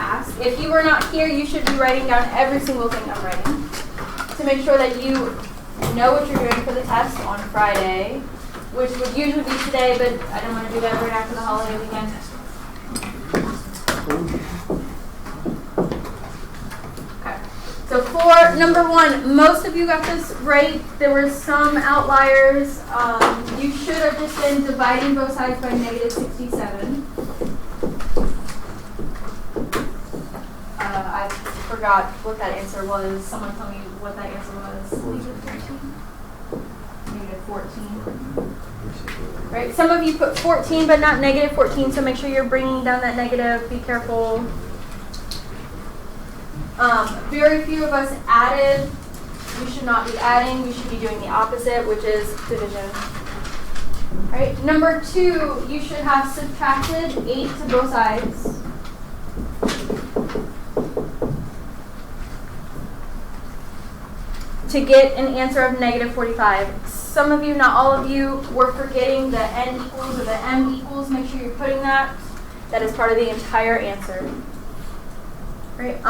ask. If you were not here, you should be writing down every single thing I'm writing to make sure that you know what you're doing for the test on Friday, which would usually be today, but I don't want to do that right after the holiday weekend. Okay. So for number one, most of you got this right. There were some outliers. You should have just been dividing both sides by negative 67. I forgot what that answer was. Someone tell me what that answer was. Negative 13? Negative 14. Right? Some of you put 14, but not negative 14, so make sure you're bringing down that negative. Be careful. Very few of us added. You should not be adding. You should be doing the opposite, which is division. Right? Number two, you should have subtracted 8 to both sides. To get an answer of negative 45. Some of you, not all of you, were forgetting the n equals or the m equals. Make sure you're putting that. That is part of the entire answer. Right?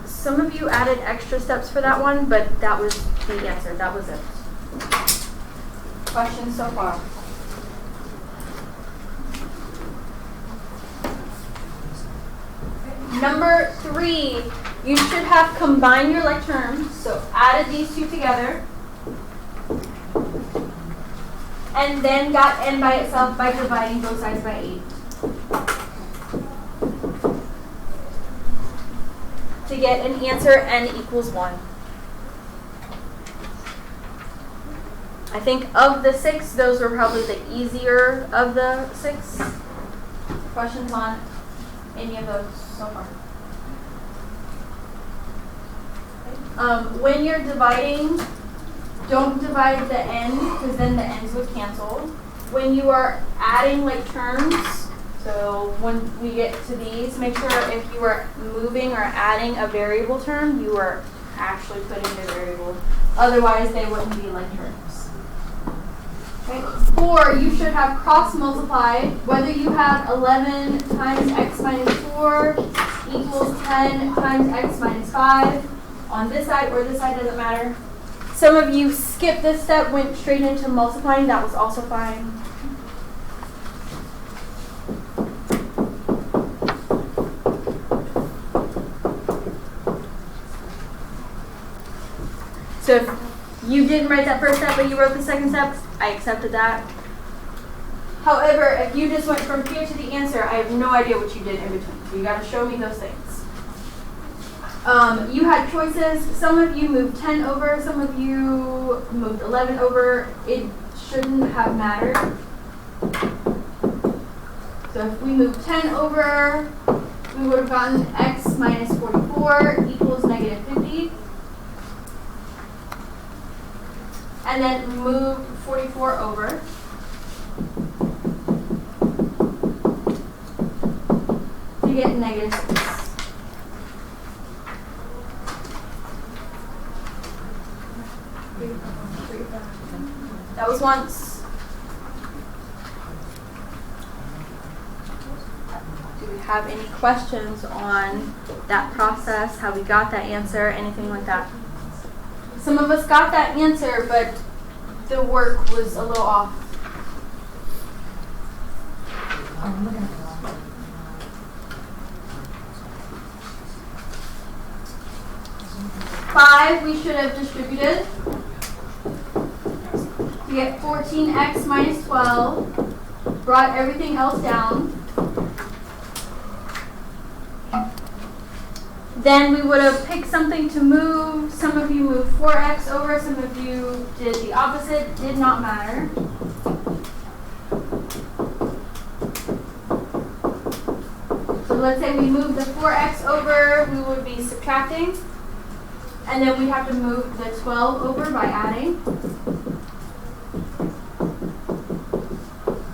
Some of you added extra steps for that one, but that was the answer. That was it. Questions so far? Number 3, you should have combined your like terms, so added these two together, and then got n by itself by dividing both sides by 8. To get an answer, n equals 1. I think of the 6, those were probably the easier of the 6. Questions on any of those so far? When you're dividing, don't divide the n, because then the n's would cancel. When you are adding like terms, so when we get to these, make sure if you are moving or adding a variable term, you are actually putting the variable. Otherwise, they wouldn't be like terms. Okay. 4, you should have cross multiplied. Whether you have 11 times x minus 4 equals 10 times x minus 5 on this side or this side, doesn't matter. Some of you skipped this step, went straight into multiplying. That was also fine. So if you didn't write that first step, but you wrote the second step, I accepted that. However, if you just went from here to the answer, I have no idea what you did in between. So you got to show me those things. You had choices. Some of you moved 10 over. Some of you moved 11 over. It shouldn't have mattered. So if we moved 10 over, we would have gotten x minus 44 equals negative 50. And then move 44 over. To get negative 6. That was once. Do we have any questions on that process, how we got that answer, anything like that? Some of us got that answer, but the work was a little off. Five, we should have distributed. We get 14x minus 12. Brought everything else down. Then we would have picked something to move. Some of you moved 4x over. Some of you did the opposite. Did not matter. So let's say we move the 4x over. We would be subtracting. And then we have to move the 12 over by adding.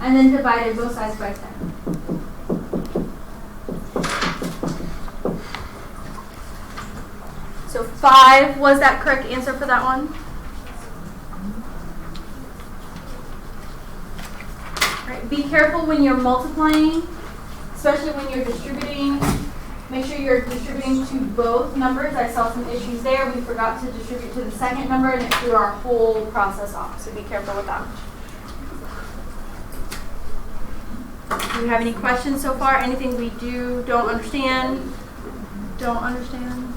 And then divided both sides by 10. So 5 was that correct answer for that one? Right, be careful when you're multiplying, especially when you're distributing. Make sure you're distributing to both numbers. I saw some issues there. We forgot to distribute to the second number and it threw our whole process off. So be careful with that. Do you have any questions so far? Anything we don't understand? Don't understand?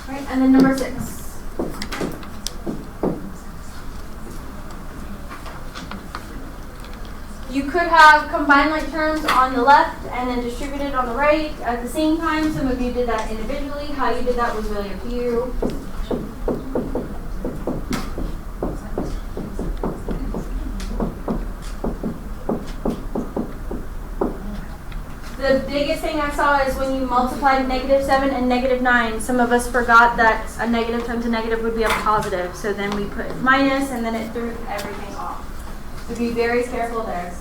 All right, and then number 6. You could have combined like terms on the left and then distributed on the right at the same time. Some of you did that individually. How you did that was really up to you. The biggest thing I saw is when you multiplied -7 and -9, some of us forgot that a negative times a negative would be a positive. So then we put minus and then it threw everything off. So be very careful there.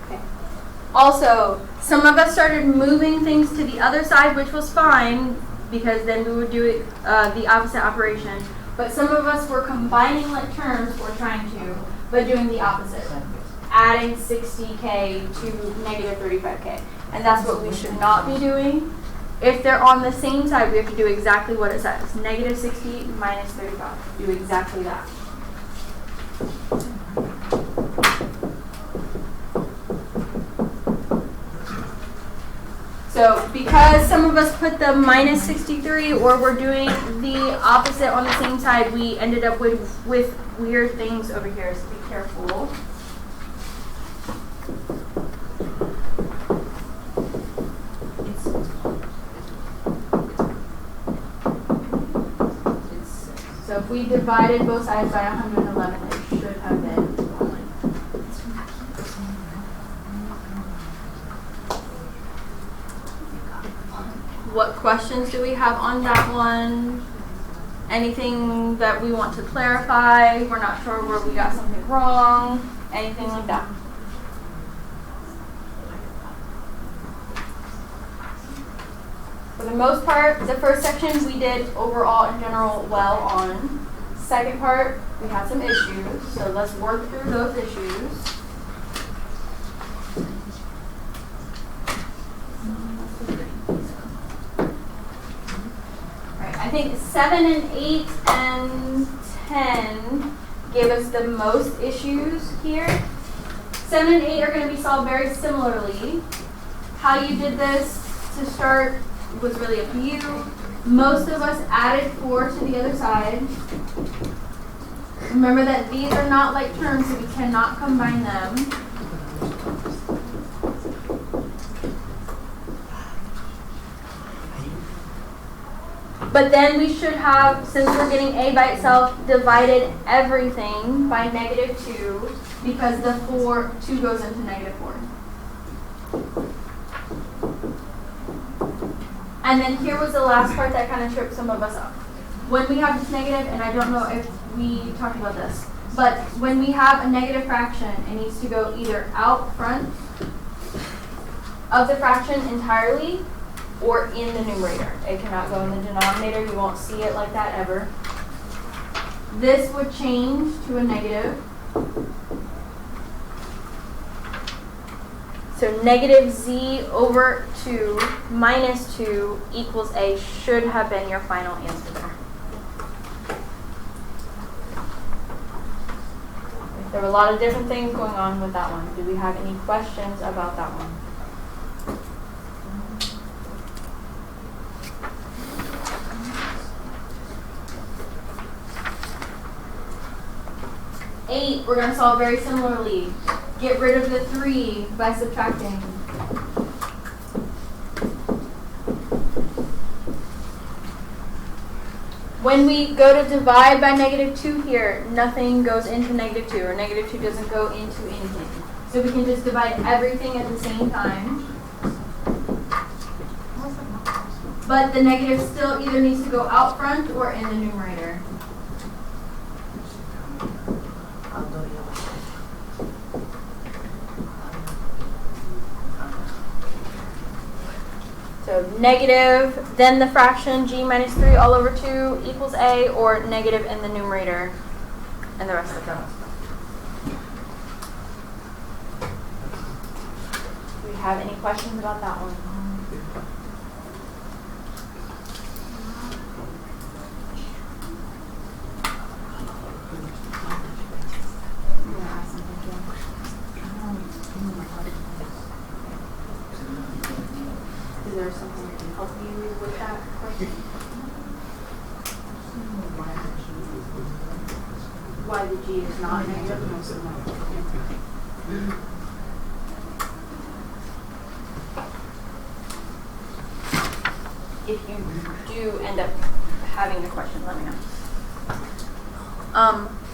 Okay. Also, some of us started moving things to the other side, which was fine because then we would do it the opposite operation. But some of us were combining like terms, or trying to, but doing the opposite. Adding 60K to -35K. And that's what we should not be doing. If they're on the same side, we have to do exactly what it says. -60 minus 35. Do exactly that. So because some of us put the -63 or we're doing the opposite on the same side, we ended up with weird things over here, so be careful. So if we divided both sides by 111, it should have been. What questions do we have on that one? Anything that we want to clarify? We're not sure where we got something wrong. Anything like that? For the most part, the first section we did overall in general well on. Second part, we had some issues. So let's work through those issues. I think 7 and 8 and 10 gave us the most issues here. 7 and 8 are going to be solved very similarly. How you did this to start was really up to you. Most of us added 4 to the other side. Remember that these are not like terms, so we cannot combine them. But then we should have, since we're getting a by itself, divided everything by -2 because the 2 goes into -4. And then here was the last part that kind of tripped some of us up. When we have this negative, and I don't know if we talked about this, but when we have a negative fraction, it needs to go either out front of the fraction entirely or in the numerator. It cannot go in the denominator. You won't see it like that ever. This would change to a negative. So -z over 2 minus 2 equals a should have been your final answer there. There were a lot of different things going on with that one. Do we have any questions about that one? Eight, we're going to solve very similarly. Get rid of the 3 by subtracting. When we go to divide by -2 here, nothing goes into -2, or -2 doesn't go into anything. So we can just divide everything at the same time. But the negative still either needs to go out front or in the numerator. So negative, then the fraction g minus 3 all over 2 equals a, or negative in the numerator and the rest of them. Do we have any questions about that one? Is there something that can help you with that question? Why the g is not negative? If you do end up having a question, let me know.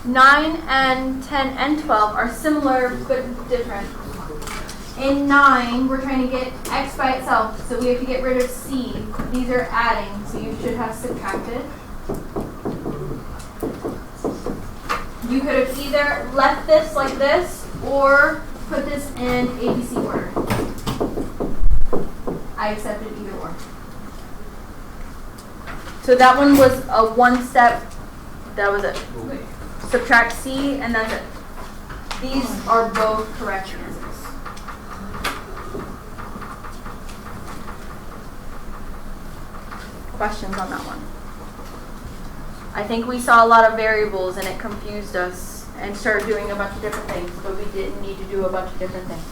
9 and 10 and 12 are similar but different. In 9, we're trying to get x by itself, so we have to get rid of c. These are adding, so you should have subtracted. You could have either left this like this or put this in ABC order. I accepted either or. So that one was a one-step, that was it. Subtract c, and that's it. These are both correct answers. Questions on that one? I think we saw a lot of variables and it confused us and started doing a bunch of different things, but we didn't need to do a bunch of different things.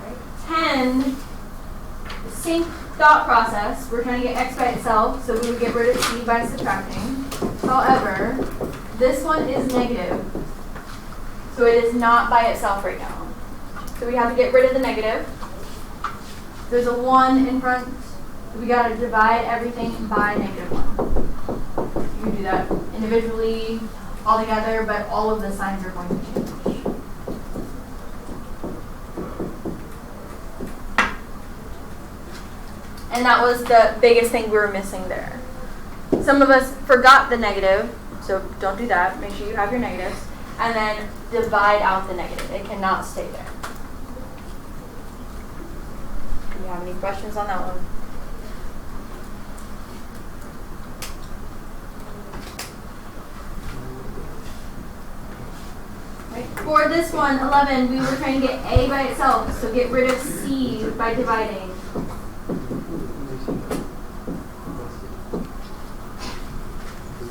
Right. 10, the same thought process. We're trying to get x by itself, so we would get rid of c by subtracting. However, this one is negative, so it is not by itself right now. So we have to get rid of the negative. There's a 1 in front, so we got to divide everything by -1. You can do that individually, all together, but all of the signs are going to change. And that was the biggest thing we were missing there. Some of us forgot the negative, so don't do that. Make sure you have your negatives. And then divide out the negative. It cannot stay there. Do you have any questions on that one? Right. For this one, 11, we were trying to get a by itself, so get rid of c by dividing.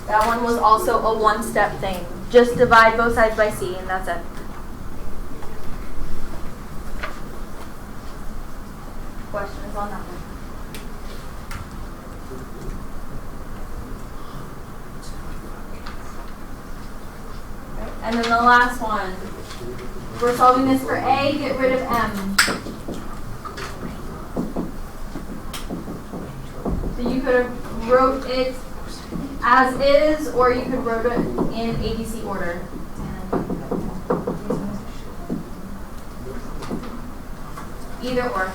That one was also a one-step thing. Just divide both sides by c, and that's it. Questions on that one? Okay. And then the last one. We're solving this for a, get rid of m. So you could have wrote it as is, or you could wrote it in ABC order. Either or.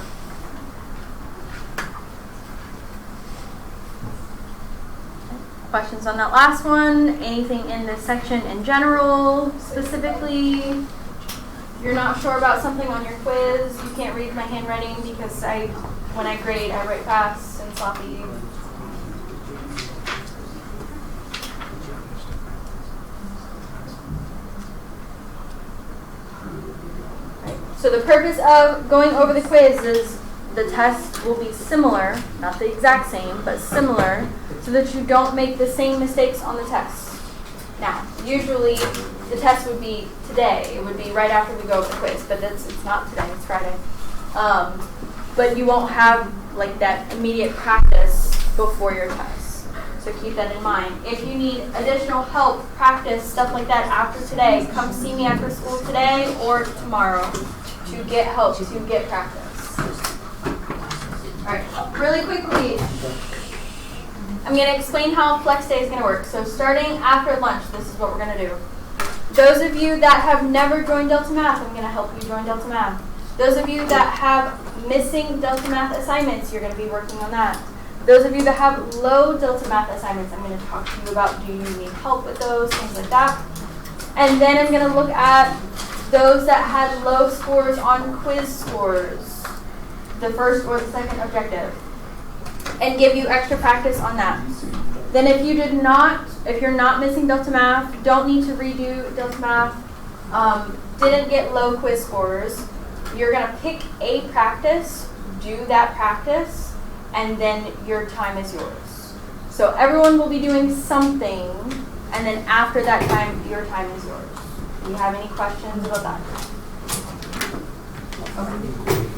Questions on that last one? Anything in this section in general, specifically? You're not sure about something on your quiz, you can't read my handwriting because when I grade, I write fast and sloppy. So the purpose of going over the quiz is the test will be similar, not the exact same, but similar, so that you don't make the same mistakes on the test. Now, usually the test would be today. It would be right after we go over the quiz, but it's not today, it's Friday. But you won't have like that immediate practice before your test. So keep that in mind. If you need additional help, practice, stuff like that after today, come see me after school today or tomorrow to get help, to get practice. All right, really quickly, I'm going to explain how Flex Day is going to work. So starting after lunch, this is what we're going to do. Those of you that have never joined Delta Math, I'm going to help you join Delta Math. Those of you that have missing Delta Math assignments, you're going to be working on that. Those of you that have low Delta Math assignments, I'm going to talk to you about, do you need help with those, things like that. And then I'm going to look at those that had low scores on quiz scores. the first or the second objective, and give you extra practice on that. Then if you're not missing Delta Math, don't need to redo Delta Math, didn't get low quiz scores, you're going to pick a practice, do that practice, and then your time is yours. So everyone will be doing something, and then after that time, your time is yours. Do you have any questions about that? Okay.